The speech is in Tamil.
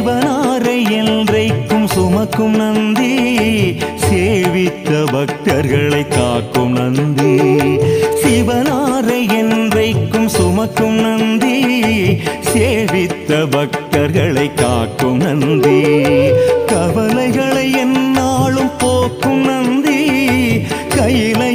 சிவனாரை என்றைக்கும் சுமக்கும் நந்தி, சேவித்த பக்தர்களை காக்கும் நந்தி. சிவனாரை என்றைக்கும் சுமக்கும் நந்தி, சேவித்த பக்தர்களை காக்கும் நந்தி. கவலைகளை எந்நாளும் போக்கும் நந்தி, கையிலை